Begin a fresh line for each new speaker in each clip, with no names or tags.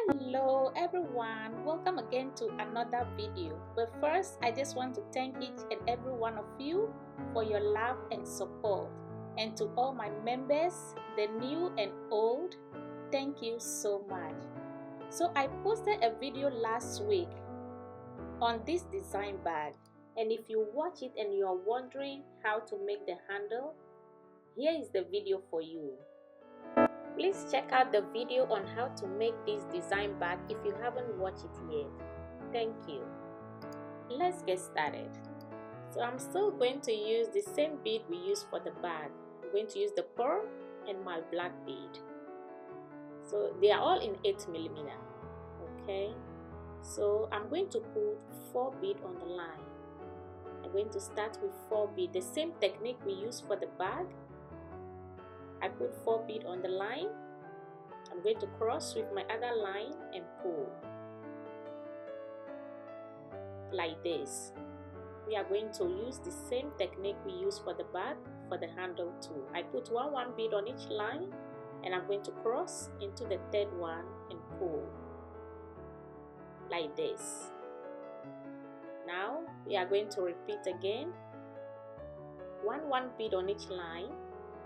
Hello everyone, welcome again to another video. But first, I just want to thank each and every one of you for your love and support. And to all my members, the new and old, thank you so much. So I posted a video last week on this design bag, and if you watch it and you are wondering how to make the handle, here is the video for you. Please check out the video on how to make this design bag if you haven't watched it yet. Thank you. Let's get started. So I'm still going to use the same bead we used for the bag. I'm going to use the pearl and my black bead. So they are all in 8mm. Okay. So I'm going to put 4 beads on the line. I'm going to start with 4 beads. The same technique we used for the bag. I put 4 beads on the line. I'm going to cross with my other line and pull like this. We are going to use the same technique we used for the bag for the handle too. I put one bead on each line and I'm going to cross into the third one and pull like this. Now we are going to repeat again. One bead on each line.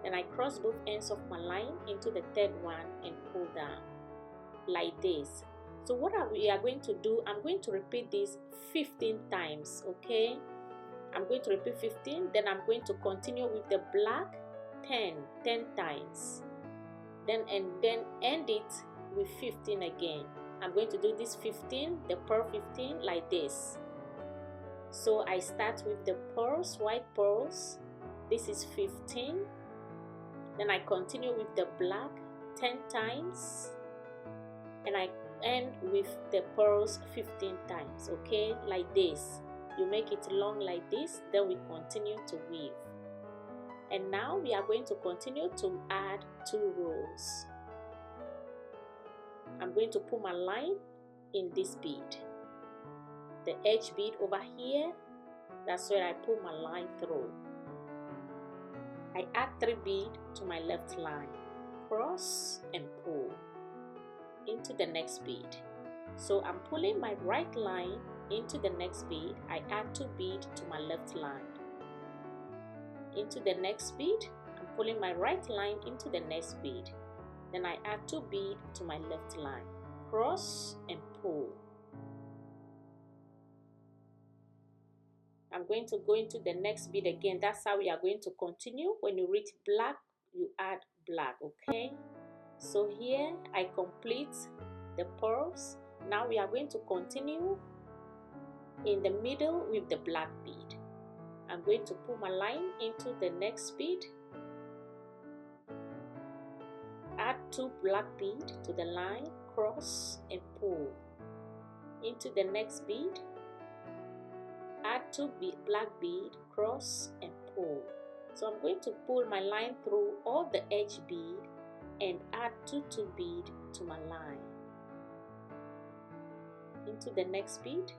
Then I cross both ends of my line into the third one and pull down like this. So what we are going to do, I'm going to repeat this 15 times, okay? I'm going to repeat 15, then I'm going to continue with the black 10 times. Then end it with 15 again. I'm going to do this 15, the pearl 15 like this. So I start with the pearls, white pearls. This is 15. Then I continue with the black 10 times and I end with the pearls 15 times, okay, like this. You make it long like this, then we continue to weave. And now we are going to continue to add 2 rows. I'm going to put my line in this bead. The edge bead over here, that's where I put my line through. I add 3 beads to my left line, cross and pull into the next bead. So I'm pulling my right line into the next bead. I add 2 beads to my left line. Into the next bead, I'm pulling my right line into the next bead. Then I add 2 beads to my left line, cross and pull. I'm going to go into the next bead again. That's how we are going to continue. When you reach black, you add black, okay? So here I complete the pearls. Now we are going to continue in the middle with the black bead. I'm going to put my line into the next bead. Add 2 black beads to the line, cross and pull into the next bead. Add 2 black bead, cross and pull. So I'm going to pull my line through all the edge bead and add 2 bead to my line. Into the next bead,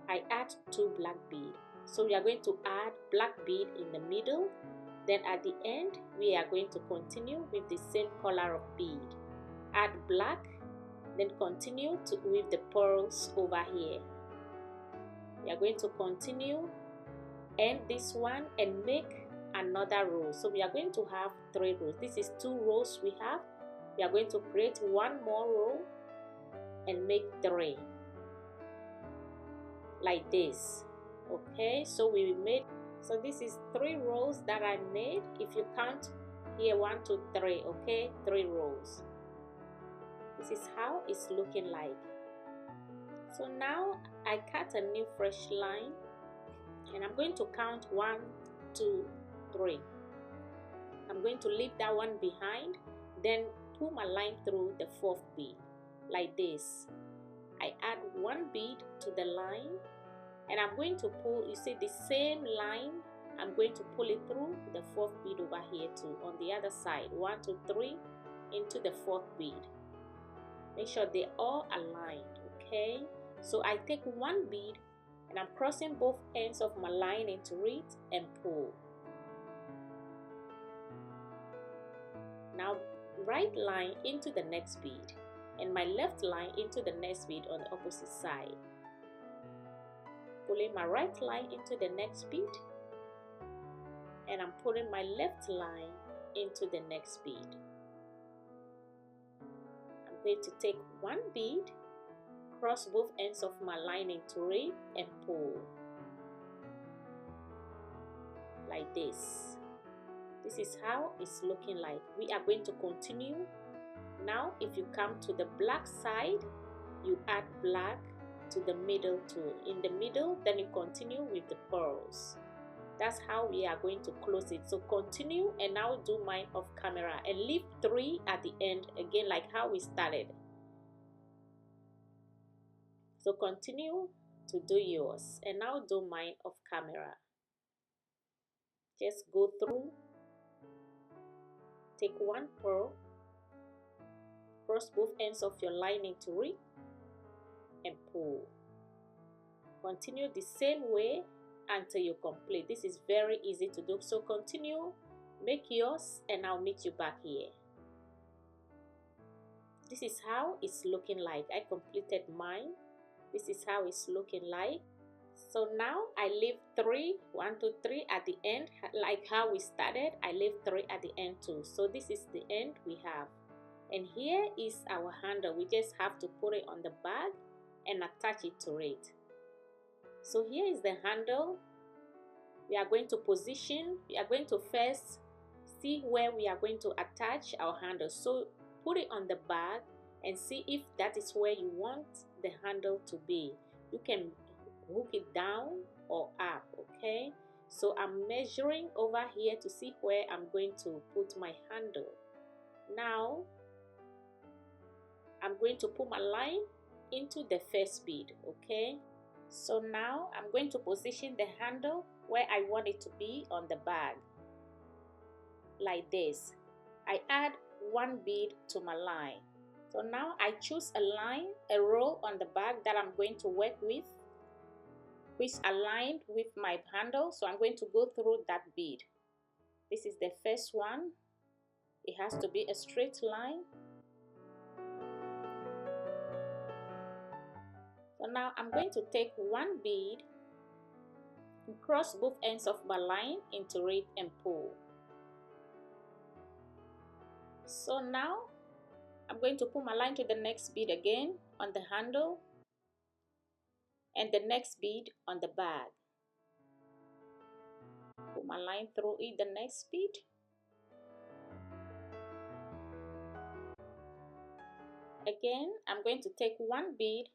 I add 2 black bead. So we are going to add black bead in the middle. Then at the end, we are going to continue with the same color of bead. Add black, then continue to weave the pearls over here. We are going to continue, end this one and make another row. So we are going to have 3 rows. This is 2 rows we have. We are going to create 1 more row and make 3 like this. Okay, so we made, so this is 3 rows that I made. If you count here, 1 2 3, okay, 3 rows. This is how it's looking like. So now I cut a new fresh line and I'm going to count 1 2 3. I'm going to leave that one behind, then pull my line through the 4th bead like this. I add 1 bead to the line and I'm going to pull, you see the same line, I'm going to pull it through the 4th bead over here too on the other side. 1 2 3 into the 4th bead. Make sure they're all aligned, okay? So I take 1 bead and I'm crossing both ends of my line into it and pull. Now right line into the next bead. and my left line into the next bead on the opposite side. Pulling my right line into the next bead, and I'm putting my left line into the next bead. I'm going to take one bead, cross both ends of my line into it, and pull like this. This is how it's looking like. We are going to continue. Now if you come to the black side, you add black to the middle too. In the middle, then you continue with the pearls. That's how we are going to close it. So continue, and now do mine off camera and leave 3 at the end again, like how we started. So continue to do yours, and now do mine off camera. Just go through, take one pearl, cross both ends of your line into it, and pull. Continue the same way until you complete. This is very easy to do. So continue, make yours, and I'll meet you back here. This is how it's looking like. I completed mine. This is how it's looking like. So now I leave 3, 1, 2, 3 at the end, like how we started. I leave 3 at the end too. So this is the end we have. And here is our handle. We just have to put it on the bag and attach it to it. So here is the handle. We are going to position. We are going to first see where we are going to attach our handle. So put it on the bag and see if that is where you want the handle to be. You can hook it down or up, okay? So I'm measuring over here to see where I'm going to put my handle. Now I'm going to put my line into the first bead, okay? So now I'm going to position the handle where I want it to be on the bag, like this. I add 1 bead to my line. So now I choose a line, a row on the bag that I'm going to work with, which aligned with my handle. So I'm going to go through that bead. This is the first one. It has to be a straight line. So now I'm going to take 1 bead and cross both ends of my line into it and pull. So now I'm going to put my line to the next bead again on the handle and the next bead on the bag. Put my line through it, the next bead. Again, I'm going to take 1 bead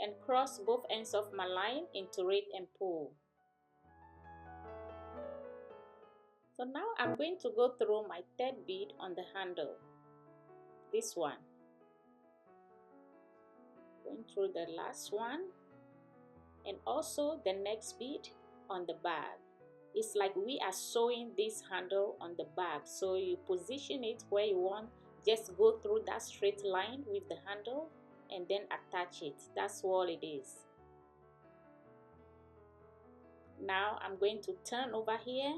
and cross both ends of my line into it and pull. So now I'm going to go through my 3rd bead on the handle, this one. Going through the last one and also the next bead on the bag. It's like we are sewing this handle on the bag. So you position it where you want. Just go through that straight line with the handle and then attach it. That's all it is. Now I'm going to turn over here.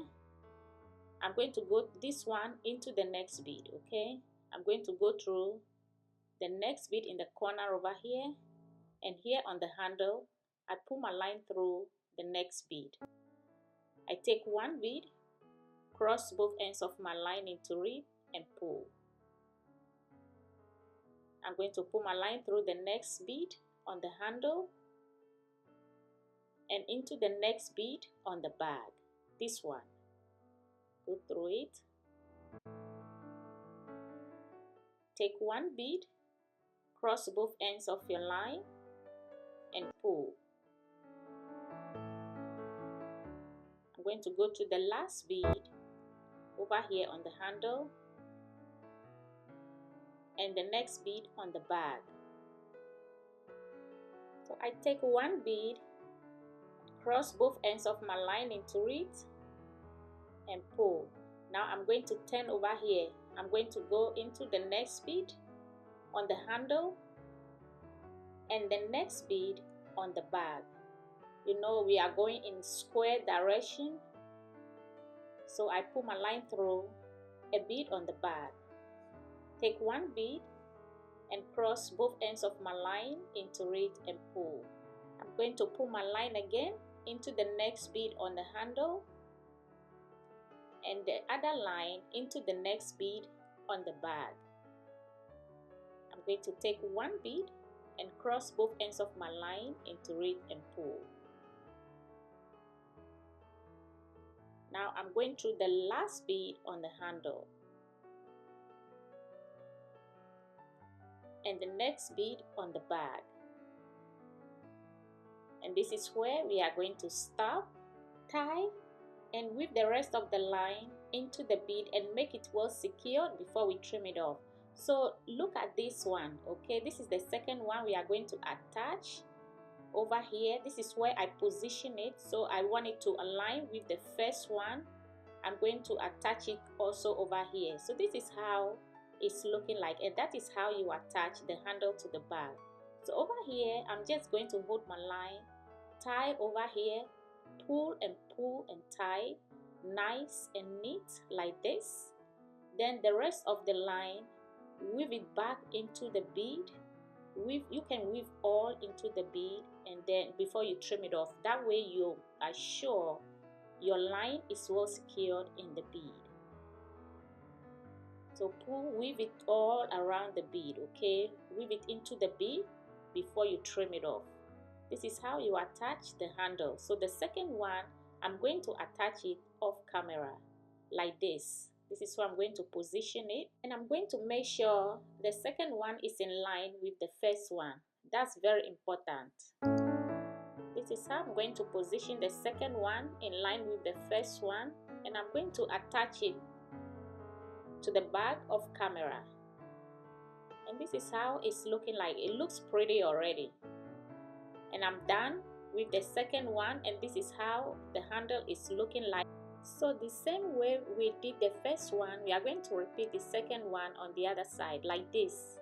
I'm going to go this one into the next bead, okay? I'm going to go through the next bead in the corner over here, and here on the handle, I pull my line through the next bead. I take 1 bead, cross both ends of my line into it, and pull. I'm going to pull my line through the next bead on the handle and into the next bead on the bag, this one. Go through it. Take 1 bead, cross both ends of your line, and pull. I'm going to go to the last bead over here on the handle and the next bead on the bag. So I take 1 bead, cross both ends of my line into it, and pull. Now I'm going to turn over here. I'm going to go into the next bead on the handle and the next bead on the bag. You know, we are going in square direction, so I put my line through a bead on the bag. Take 1 bead and cross both ends of my line into it and pull. I'm going to pull my line again into the next bead on the handle and the other line into the next bead on the bag. I'm going to take one bead and cross both ends of my line into it and pull. Now I'm going through the last bead on the handle and the next bead on the bag. And this is where we are going to stop, tie, and weave the rest of the line into the bead and make it well secured before we trim it off. So look at this one, okay? This is the second one we are going to attach over here. This is where I position it, so I want it to align with the first one. I'm going to attach it also over here. So this is how it's looking like, and that is how you attach the handle to the bag. So over here, I'm just going to hold my line, tie over here, pull and tie, nice and neat like this. Then the rest of the line, weave it back into the bead. You can weave all into the bead, and then before you trim it off, that way you are sure your line is well secured in the bead. So weave it all around the bead, okay? Weave it into the bead before you trim it off. This is how you attach the handle. So the second one, I'm going to attach it off camera like this. This is where I'm going to position it, and I'm going to make sure the second one is in line with the first one. That's very important. This is how I'm going to position the second one in line with the first one, and I'm going to attach it to the back of camera. And this is how it's looking like. It looks pretty already. And I'm done with the second one, and this is how the handle is looking like. So the same way we did the first one, we are going to repeat the second one on the other side like this.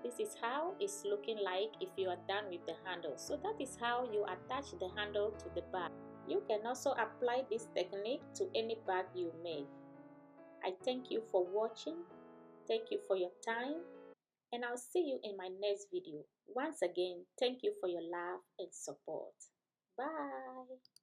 This is how it's looking like if you are done with the handle. So that is how you attach the handle to the bag. You can also apply this technique to any bag you make. I thank you for watching. Thank you for your time, and I'll see you in my next video. Once again, thank you for your love and support. Bye.